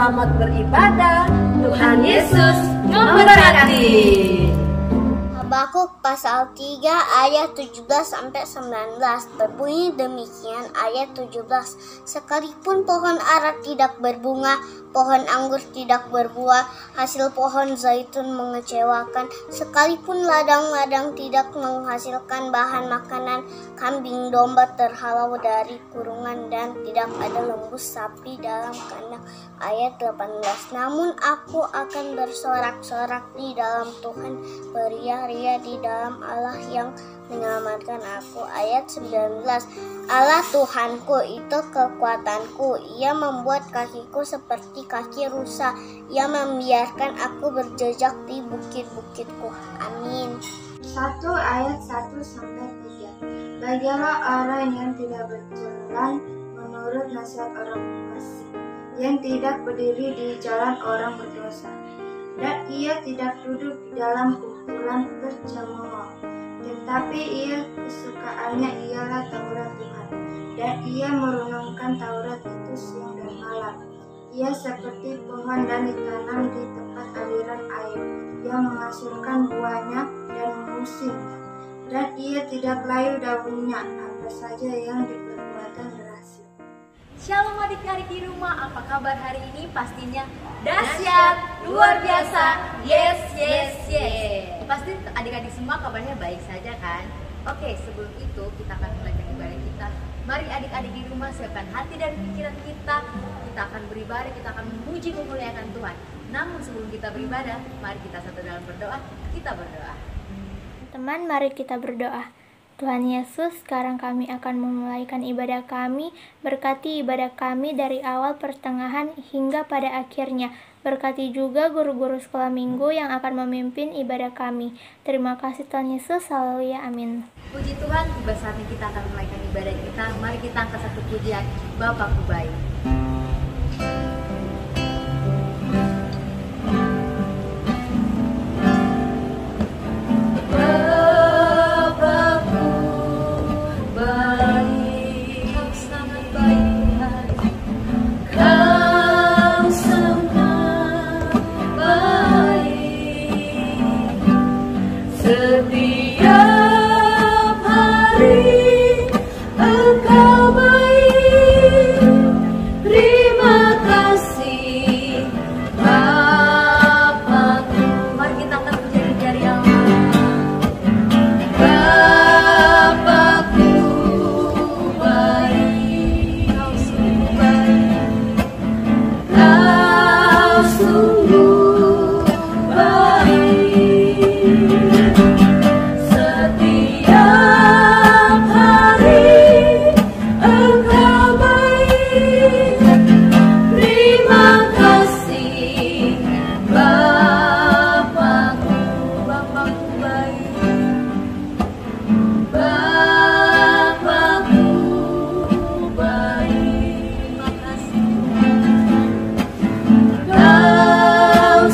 Selamat beribadah. Tuhan Yesus memberkati. Habakuk pasal 3 ayat 17-19 berbunyi demikian. Ayat 17, sekalipun pohon ara tidak berbunga, pohon anggur tidak berbuah, hasil pohon zaitun mengecewakan, sekalipun ladang-ladang tidak menghasilkan bahan makanan, kambing domba terhalau dari kurungan, dan tidak ada lembu sapi dalam kandang. Ayat 18, namun aku akan bersorak-sorak di dalam Tuhan, beria-ria di dalam Allah yang menyelamatkan aku. Ayat 19, Allah Tuhanku itu kekuatanku, Ia membuat kakiku seperti kaki rusa, Ia membiarkan aku berjejak di bukit-bukitku. Amin. 1 ayat 1-3. Bahagialah orang yang tidak berjalan menurut nasihat orang fasik, yang tidak berdiri di jalan orang berdosa, dan ia tidak duduk di dalam kumpulan pencemooh. Tetapi ia kesukaannya ialah Taurat Tuhan, dan ia merenungkan Taurat itu siang dan malam. Ia seperti pohon dan ditanam di tempat aliran air, yang menghasilkan buahnya dan musimnya, dan ia tidak layu daunnya, apa saja yang diperbuatan berhasil. Shalom adik-adik di rumah, apa kabar hari ini? Pastinya dahsyat, luar biasa, yes, yes, yes. Pasti adik-adik semua kabarnya baik saja kan? Oke, sebelum itu kita akan mulai ibadah kita. Mari adik-adik di rumah siapkan hati dan pikiran kita. Kita akan beribadah, kita akan memuji memuliakan Tuhan. Namun sebelum kita beribadah, mari kita satu dalam berdoa. Kita berdoa. Teman, mari kita berdoa. Tuhan Yesus, sekarang kami akan memulaikan ibadah kami. Berkati ibadah kami dari awal, pertengahan, hingga pada akhirnya. Berkati juga guru-guru sekolah minggu yang akan memimpin ibadah kami. Terima kasih Tuhan Yesus, haleluya, amin. Puji Tuhan, tiba saatnya kita akan memulaikan ibadah kita. Mari kita angkat satu pujian, Bapakku baik. Setiap hari Engkau baik, terima kasih Bapakku. Mari kita angkat pujian dari Allah. Bapakku baik, Kau sungguh baik, Kau sungguh baik. Setiap hari Engkau baik, terima kasih Bapakku. Bapakku baik. Bapakku baik, Terima kasih. Kau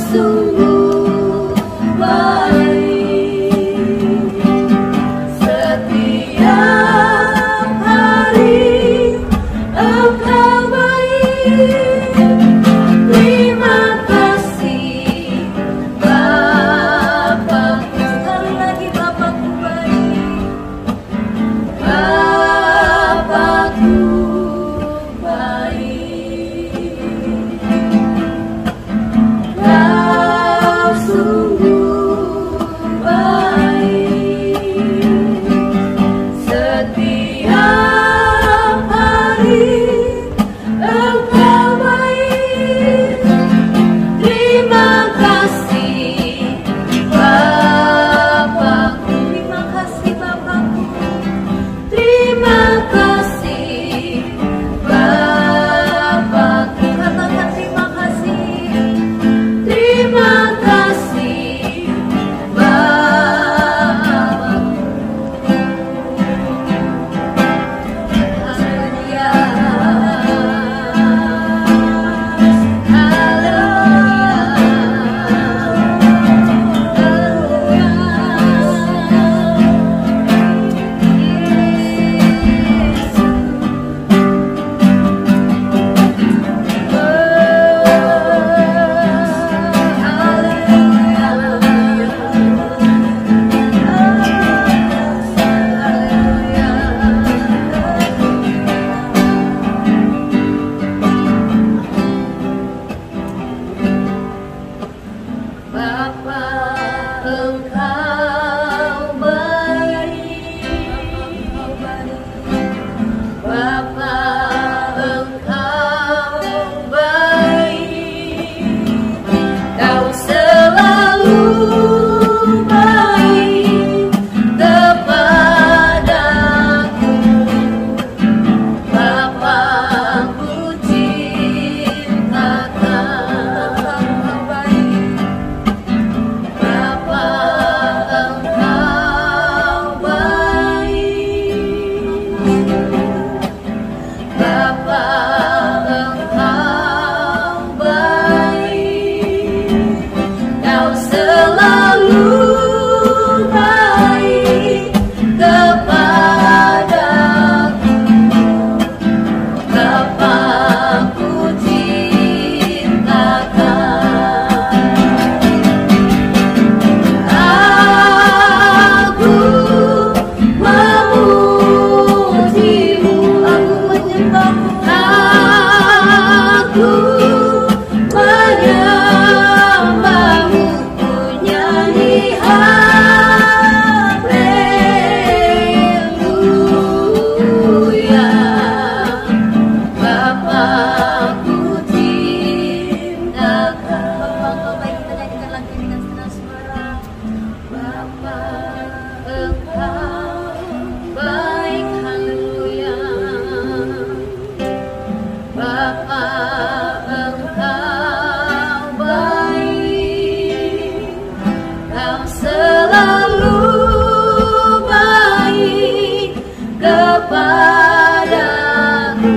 padaku,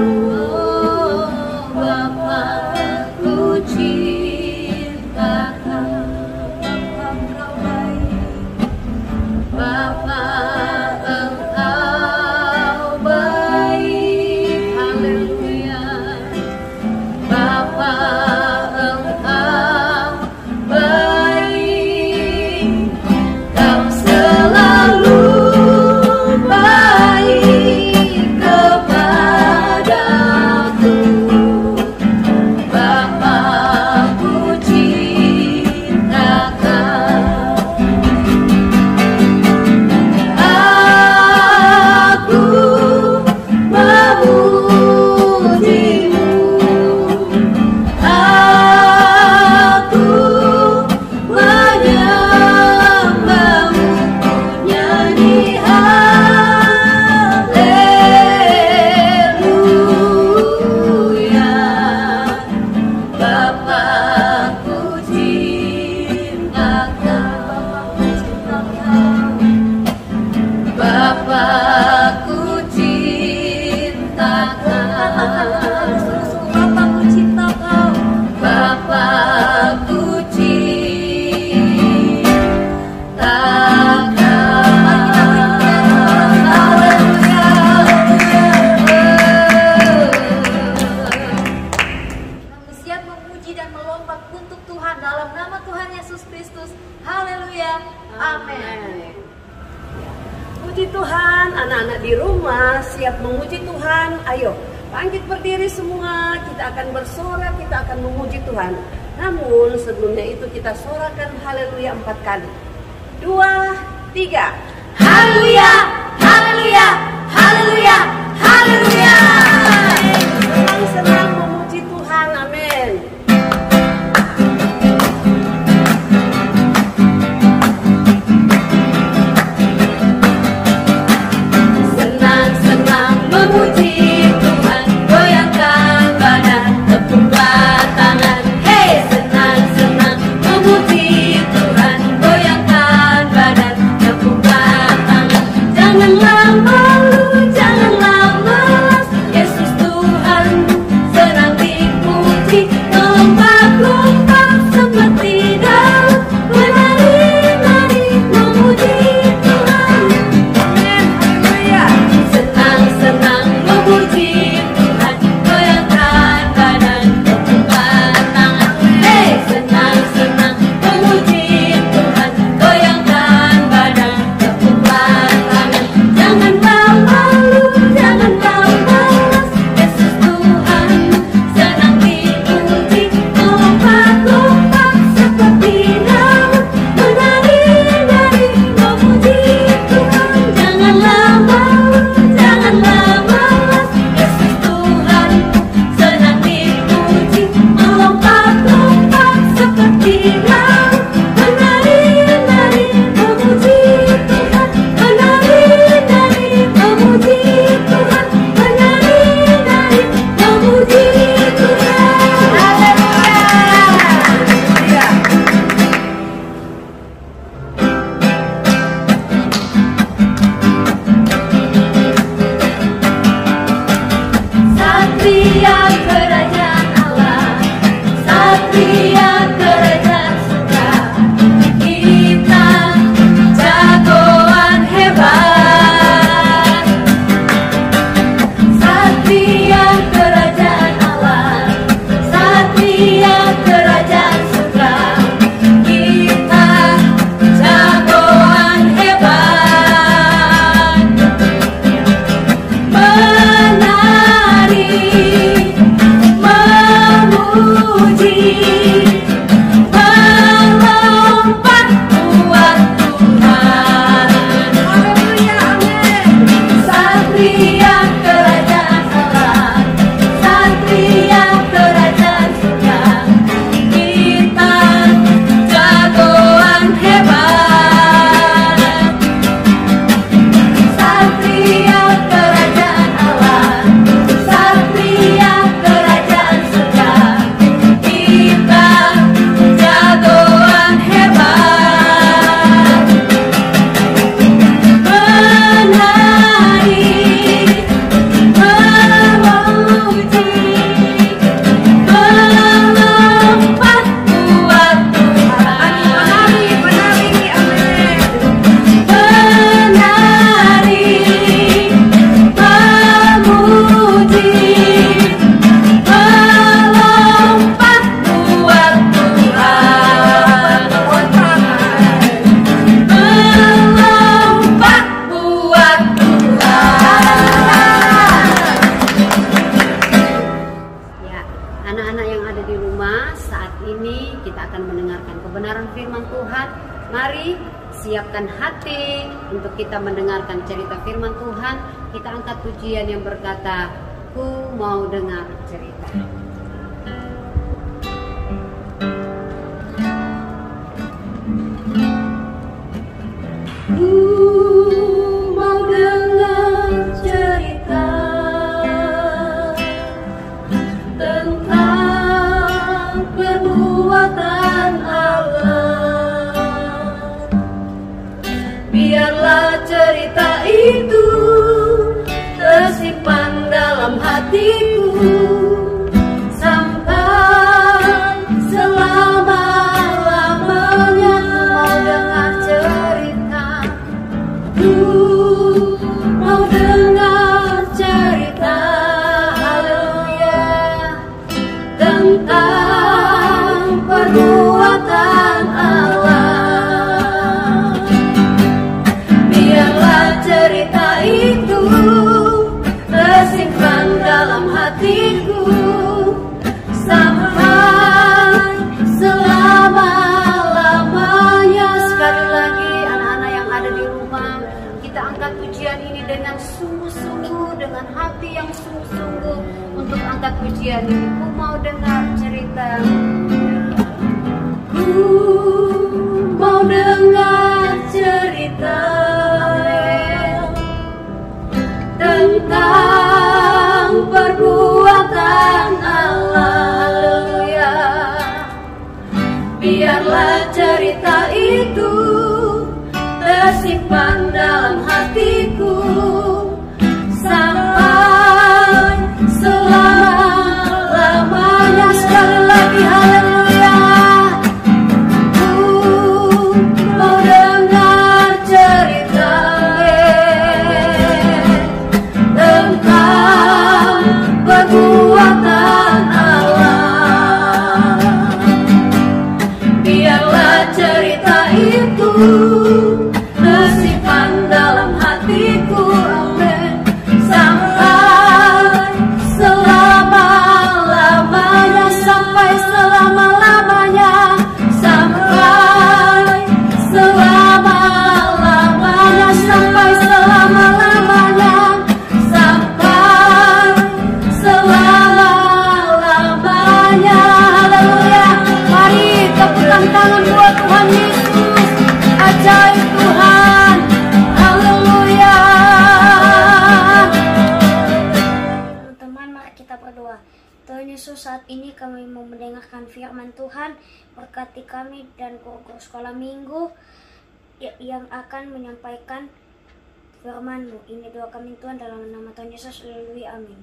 Bapa, ku cintakan. Engkau baik, Bapa, Engkau baik, haleluya. Bapa, Engkau baik, Kau selalu baik kepadaku. Bapa, ku cintakan. Aku memujimu, aku menyembahmu, nyanyi haleluya. Bapakku cintakan, Bapakku cintakan, Bapakku cintakan, Bapakku cintakan. Haleluya. Kami siap memuji dan melompat untuk Tuhan dalam nama Tuhan Yesus Kristus. Haleluya. Amin. Puji Tuhan, anak-anak di rumah siap memuji Tuhan. Ayo, bangkit berdiri semua. Kita akan bersorak, kita akan memuji Tuhan. Namun sebelumnya itu kita sorakan haleluya 4 kali. 2, 3. Haleluya, haleluya, haleluya, haleluya. Senang memuji Tuhan, amin. Senang-senang memuji Tuhan, goyangkan badan, tepuklah tangan. Hey, senang-senang memuji Tuhan, goyangkan badan, tepuklah tangan. Janganlah malu, janganlah malas, Yesus Tuhan senang akan mendengarkan kebenaran firman Tuhan. Mari siapkan hati untuk kita mendengarkan cerita firman Tuhan. Kita angkat pujian yang berkata, ku mau dengar cerita. Mau dengar cerita tentang perbuatan Allah. Biarlah cerita itu tersimpan dalam hatiku sampai selama-lamanya. Mau dengar cerita, mau dengar cerita, haleluya, tentang perbuatan Allah. Biarlah cerita itu tersimpan dalam hatiku sampai selama-lamanya. Sekali lagi anak-anak yang ada di rumah, kita angkat pujian ini dengan sungguh-sungguh, dengan hati yang sungguh-sungguh untuk angkat pujian ini. Ku mau dengar cerita, ku mau dengar cerita tentang perbuatan Allah, haleluya. Biarlah cerita itu tersimpan dalam hatiku sampai selama-lamanya. Sekali lagi, haleluya. Ku mau dengar cerita tentang perbuatan Allah. Biarlah cerita itu tersimpan dalam hatiku, amin, sampai selama-lamanya, sampai selama-lamanya, sampai selama-lamanya, sampai selama-lamanya, sampai selama-lamanya, haleluya. Mari tepuk tangan buat Tuhan Yesus, ajaib Tuhan, haleluya. Teman-teman, mari kita berdoa. Tuhan Yesus, saat ini kami mau mendengarkan firman Tuhan. Berkati kami dan guru-guru sekolah minggu yang akan menyampaikan firman-Mu. Ini doa kami Tuhan dalam nama Tuhan Yesus, haleluya, amin.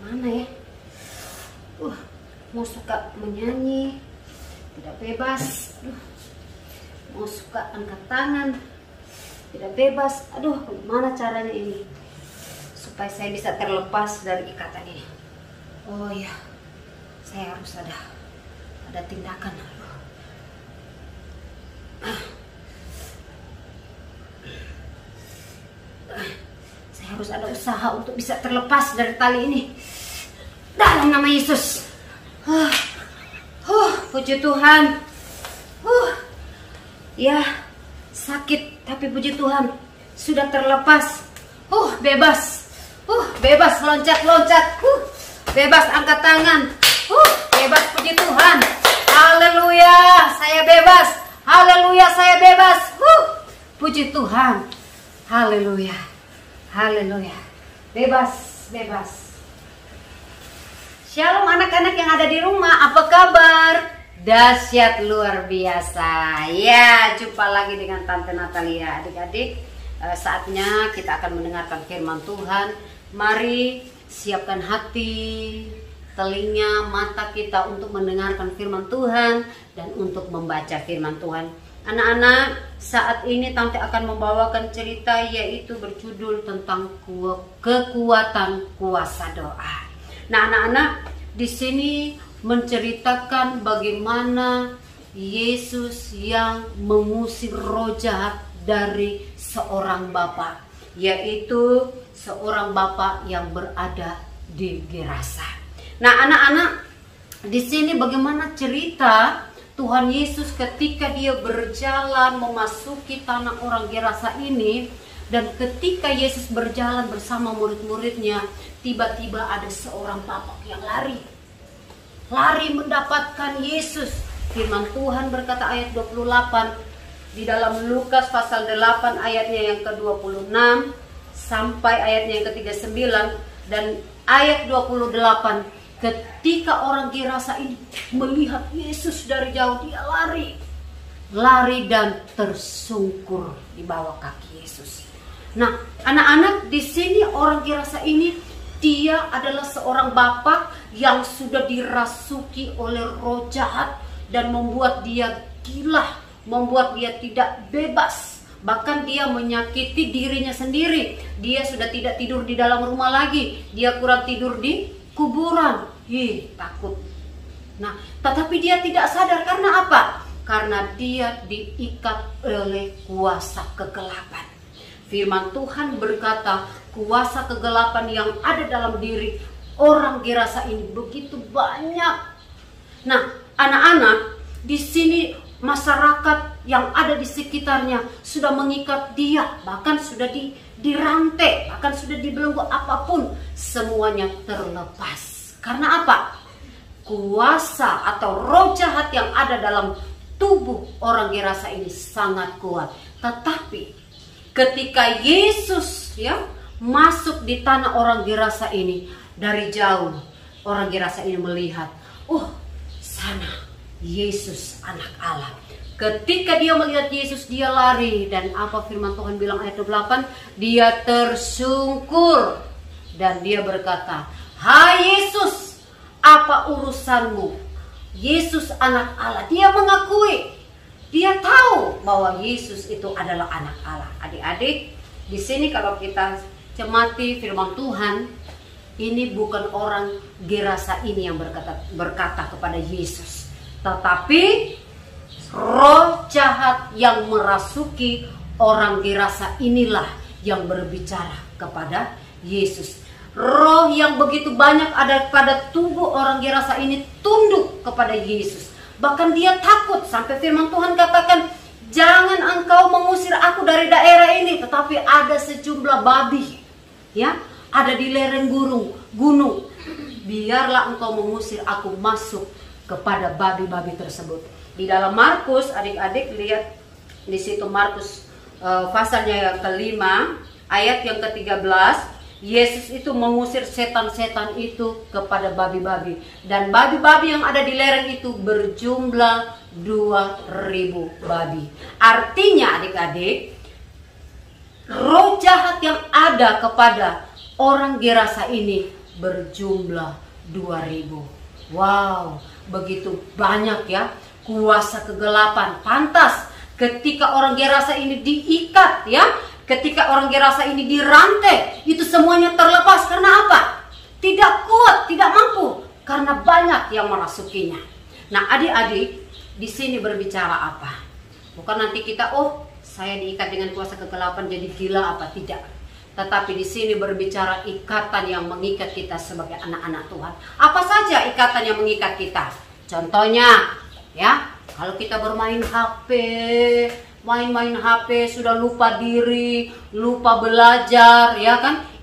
Mana ya? Mau suka menyanyi tidak bebas. Mau suka angkat tangan tidak bebas. Aduh, gimana caranya ini supaya saya bisa terlepas dari ikatan ini? Oh ya, saya harus ada tindakan. Saya harus ada usaha untuk bisa terlepas dari tali ini. Dalam nama Yesus. Puji Tuhan. Ya, sakit tapi puji Tuhan sudah terlepas. Bebas. Bebas loncat-loncat. Bebas angkat tangan. Bebas, puji Tuhan. Haleluya, saya bebas. Haleluya, saya bebas. Puji Tuhan. Haleluya. Haleluya. Bebas, bebas. Shalom anak-anak yang ada di rumah, apa kabar? Dahsyat luar biasa. Ya, jumpa lagi dengan Tante Natalia. Adik-adik, saatnya kita akan mendengarkan firman Tuhan. Mari siapkan hati, telinga, mata kita untuk mendengarkan firman Tuhan dan untuk membaca firman Tuhan. Anak-anak, saat ini Tante akan membawakan cerita yaitu berjudul tentang kekuatan kuasa doa. Nah, anak-anak, di sini menceritakan bagaimana Yesus yang mengusir roh jahat dari seorang bapa, yaitu seorang bapak yang berada di Gerasa. Nah, anak-anak, di sini bagaimana cerita Tuhan Yesus ketika dia berjalan memasuki tanah orang Gerasa ini, dan ketika Yesus berjalan bersama murid-muridnya, tiba-tiba ada seorang bapak yang lari mendapatkan Yesus. Firman Tuhan berkata ayat 28 di dalam Lukas pasal 8 ayatnya yang ke-26 sampai ayatnya yang ke-39 dan ayat 28. Ketika orang Gerasa ini melihat Yesus dari jauh, dia lari dan tersungkur di bawah kaki Yesus. Nah, anak-anak, di sini orang Gerasa ini dia adalah seorang bapak yang sudah dirasuki oleh roh jahat dan membuat dia gila, membuat dia tidak bebas. Bahkan dia menyakiti dirinya sendiri. Dia sudah tidak tidur di dalam rumah lagi, dia kurang tidur di kuburan. Takut. Nah, tetapi dia tidak sadar karena apa? Karena dia diikat oleh kuasa kegelapan. Firman Tuhan berkata, kuasa kegelapan yang ada dalam diri orang Gerasa ini begitu banyak. Nah, anak-anak, di sini masyarakat yang ada di sekitarnya sudah mengikat dia, bahkan sudah dirantai, bahkan sudah dibelenggu, apapun semuanya terlepas. Karena apa? Kuasa atau roh jahat yang ada dalam tubuh orang Gerasa ini sangat kuat. Tetapi ketika Yesus masuk di tanah orang Gerasa ini, dari jauh orang Gerasa ini melihat, sana Yesus anak Allah. Ketika dia melihat Yesus, dia lari, dan apa firman Tuhan bilang ayat 28? Dia tersungkur dan dia berkata, "Hai Yesus, apa urusanmu?" Yesus anak Allah. Dia mengakui, dia tahu bahwa Yesus itu adalah anak Allah. Adik-adik, di sini kalau kita cermati firman Tuhan, ini bukan orang Gerasa ini yang berkata kepada Yesus, tetapi roh jahat yang merasuki orang Gerasa inilah yang berbicara kepada Yesus. Roh yang begitu banyak ada pada tubuh orang Gerasa ini tunduk kepada Yesus. Bahkan dia takut, sampai firman Tuhan katakan, "Jangan engkau mengusir aku dari daerah ini, tetapi ada sejumlah babi ada di lereng gunung. Biarlah engkau mengusir aku masuk kepada babi-babi tersebut." Di dalam Markus, adik-adik lihat di situ Markus pasalnya yang kelima, ayat yang ke-13. Yesus itu mengusir setan-setan itu kepada babi-babi, dan babi-babi yang ada di lereng itu berjumlah 2.000 babi. Artinya adik-adik, roh jahat yang ada kepada orang Gerasa ini berjumlah 2.000. Wow, begitu banyak kuasa kegelapan. Pantas ketika orang Gerasa ini diikat ketika orang Gerasa ini dirantai, itu semuanya terlepas. Karena apa? Tidak kuat, tidak mampu, karena banyak yang merasukinya. Nah, adik-adik, di sini berbicara apa? Bukan nanti kita, saya diikat dengan kuasa kegelapan jadi gila apa, tidak. Tetapi di sini berbicara ikatan yang mengikat kita sebagai anak-anak Tuhan. Apa saja ikatan yang mengikat kita? Contohnya, kalau kita bermain HP, main-main HP, sudah lupa diri, lupa belajar,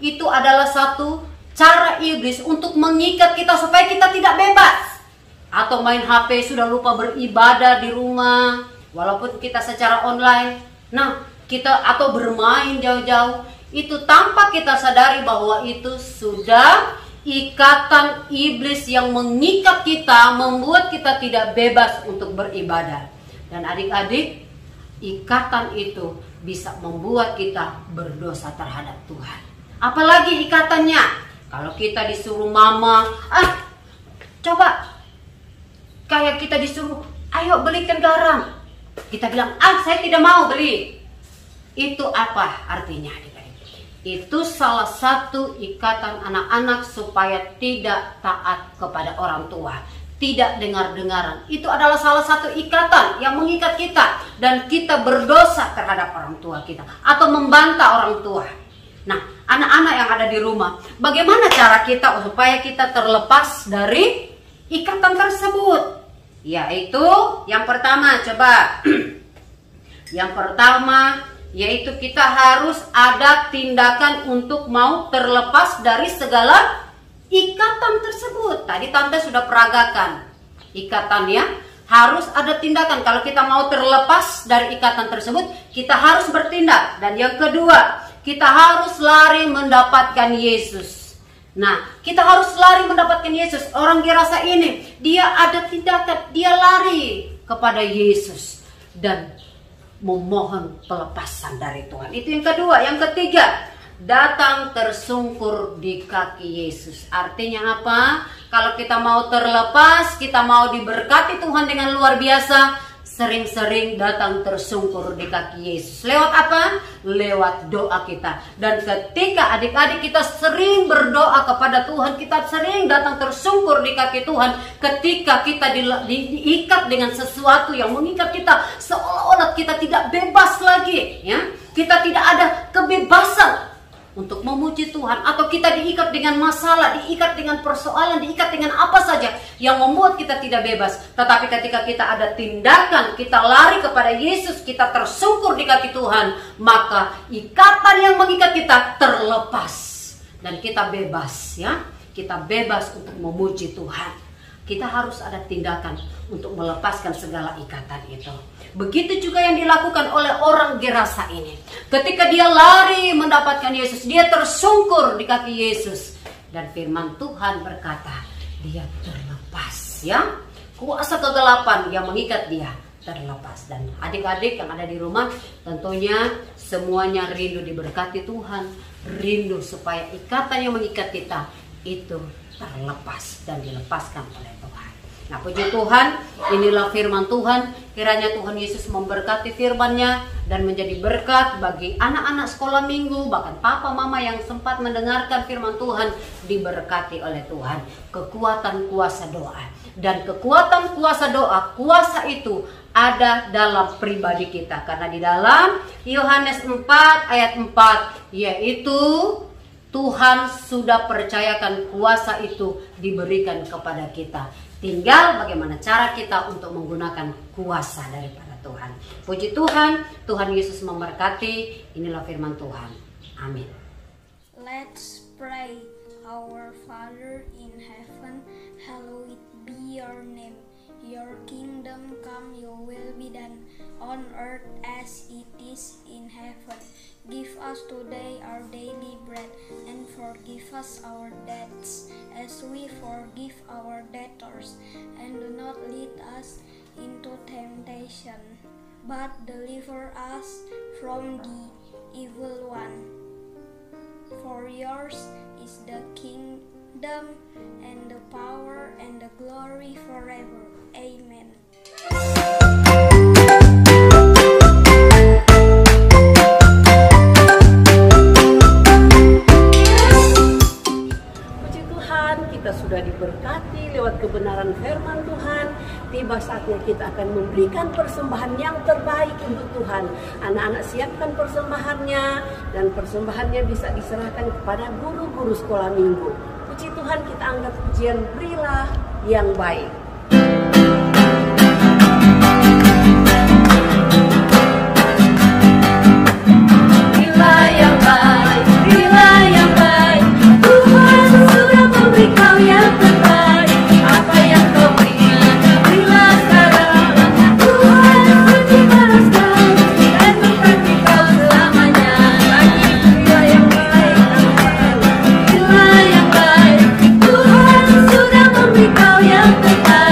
itu adalah satu cara iblis untuk mengikat kita supaya kita tidak bebas. Atau main HP, sudah lupa beribadah di rumah, walaupun kita secara online. Nah, atau bermain jauh-jauh, itu tanpa kita sadari bahwa itu sudah ikatan iblis yang mengikat kita, membuat kita tidak bebas untuk beribadah. Dan adik-adik, ikatan itu bisa membuat kita berdosa terhadap Tuhan. Apalagi ikatannya, kalau kita disuruh mama, coba kayak kita disuruh, ayo belikan garam, kita bilang, saya tidak mau beli. Itu apa artinya? Itu salah satu ikatan anak-anak supaya tidak taat kepada orang tua, tidak dengar-dengaran. Itu adalah salah satu ikatan yang mengikat kita, dan kita berdosa terhadap orang tua kita atau membantah orang tua. Nah, anak-anak yang ada di rumah, bagaimana cara kita supaya kita terlepas dari ikatan tersebut? Yaitu yang pertama, coba. Yang pertama yaitu kita harus ada tindakan untuk mau terlepas dari segala ikatan tersebut. Tadi Tante sudah peragakan ikatannya, harus ada tindakan. Kalau kita mau terlepas dari ikatan tersebut, kita harus bertindak. Dan yang kedua, kita harus lari mendapatkan Yesus. Nah, kita harus lari mendapatkan Yesus. Orang Gerasa ini, dia ada tindakan, dia lari kepada Yesus dan memohon pelepasan dari Tuhan. Itu yang kedua. Yang ketiga, datang tersungkur di kaki Yesus. Artinya apa? Kalau kita mau terlepas, kita mau diberkati Tuhan dengan luar biasa, sering-sering datang tersungkur di kaki Yesus. Lewat apa? Lewat doa kita. Dan ketika adik-adik kita sering berdoa kepada Tuhan, kita sering datang tersungkur di kaki Tuhan. Ketika kita diikat dengan sesuatu yang mengikat kita, seolah-olah kita tidak bebas lagi, ya. Kita tidak ada kebebasan untuk memuji Tuhan, atau kita diikat dengan masalah, diikat dengan persoalan, diikat dengan apa saja yang membuat kita tidak bebas. Tetapi ketika kita ada tindakan, kita lari kepada Yesus, kita tersungkur di kaki Tuhan, maka ikatan yang mengikat kita terlepas dan kita bebas, ya. Kita bebas untuk memuji Tuhan. Kita harus ada tindakan untuk melepaskan segala ikatan itu. Begitu juga yang dilakukan oleh orang Gerasa ini. Ketika dia lari mendapatkan Yesus, dia tersungkur di kaki Yesus. Dan firman Tuhan berkata, dia terlepas, ya. Kuasa kegelapan yang mengikat dia terlepas. Dan adik-adik yang ada di rumah, tentunya semuanya rindu diberkati Tuhan. Rindu supaya ikatan yang mengikat kita itu terlepas dan dilepaskan oleh Tuhan. Nah, puji Tuhan, inilah firman Tuhan. Kiranya Tuhan Yesus memberkati firman-Nya dan menjadi berkat bagi anak-anak sekolah minggu, bahkan papa mama yang sempat mendengarkan firman Tuhan, diberkati oleh Tuhan. Kekuatan kuasa doa. Dan kekuatan kuasa doa, kuasa itu ada dalam pribadi kita. Karena di dalam Yohanes 4 ayat 4, yaitu Tuhan sudah percayakan kuasa itu diberikan kepada kita. Tinggal bagaimana cara kita untuk menggunakan kuasa daripada Tuhan. Puji Tuhan, Tuhan Yesus memberkati. Inilah firman Tuhan. Amin. Let's pray. Our Father in heaven, hallowed be your name. Your kingdom come, your will be done on earth as it is in heaven. Give us today our daily bread, and forgive us our debts as we forgive our debtors. And do not lead us into temptation, but deliver us from the evil one. For yours is the kingdom, and the power, and the glory forever. Amen. Kita sudah diberkati lewat kebenaran firman Tuhan. Tiba saatnya kita akan memberikan persembahan yang terbaik untuk Tuhan. Anak-anak siapkan persembahannya, dan persembahannya bisa diserahkan kepada guru-guru sekolah minggu. Puji Tuhan, kita angkat pujian Berilah yang Baik. Berilah yang baik, berilah yang baik. Tuhan sudah memberi kau yang terbaik. Apa yang kau beri, berilah sekarang. Tuhan suci balas kau dan memberkati kau selamanya. Berilah yang baik, berilah yang baik. Tuhan sudah memberi kau yang terbaik.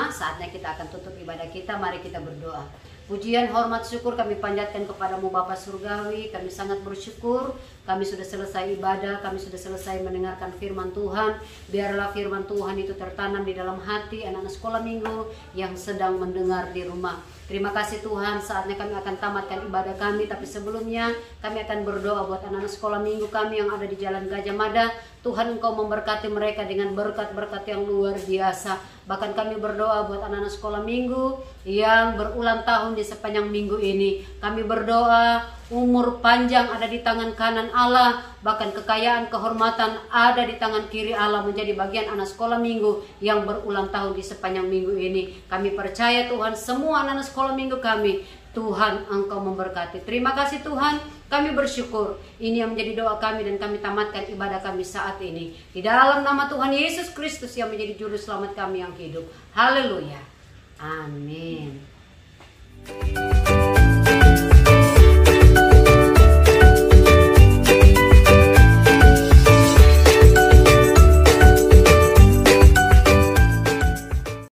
semua, saatnya kita akan tutup ibadah kita. Mari kita berdoa. Pujian, hormat, syukur kami panjatkan kepadamu Bapa Surgawi. Kami sangat bersyukur, kami sudah selesai ibadah, kami sudah selesai mendengarkan firman Tuhan. Biarlah firman Tuhan itu tertanam di dalam hati anak-anak sekolah minggu yang sedang mendengar di rumah. Terima kasih Tuhan, saatnya kami akan tamatkan ibadah kami. Tapi sebelumnya kami akan berdoa buat anak-anak sekolah minggu kami yang ada di Jalan Gajah Mada. Tuhan, Engkau memberkati mereka dengan berkat-berkat yang luar biasa. Bahkan kami berdoa buat anak-anak sekolah minggu yang berulang tahun di sepanjang minggu ini. Kami berdoa umur panjang ada di tangan kanan Allah, bahkan kekayaan, kehormatan ada di tangan kiri Allah, menjadi bagian anak sekolah minggu yang berulang tahun di sepanjang minggu ini. Kami percaya Tuhan, semua anak sekolah minggu kami, Tuhan Engkau memberkati. Terima kasih Tuhan, kami bersyukur. Ini yang menjadi doa kami dan kami tamatkan ibadah kami saat ini. Di dalam nama Tuhan Yesus Kristus yang menjadi juru selamat kami yang hidup. Haleluya. Amin.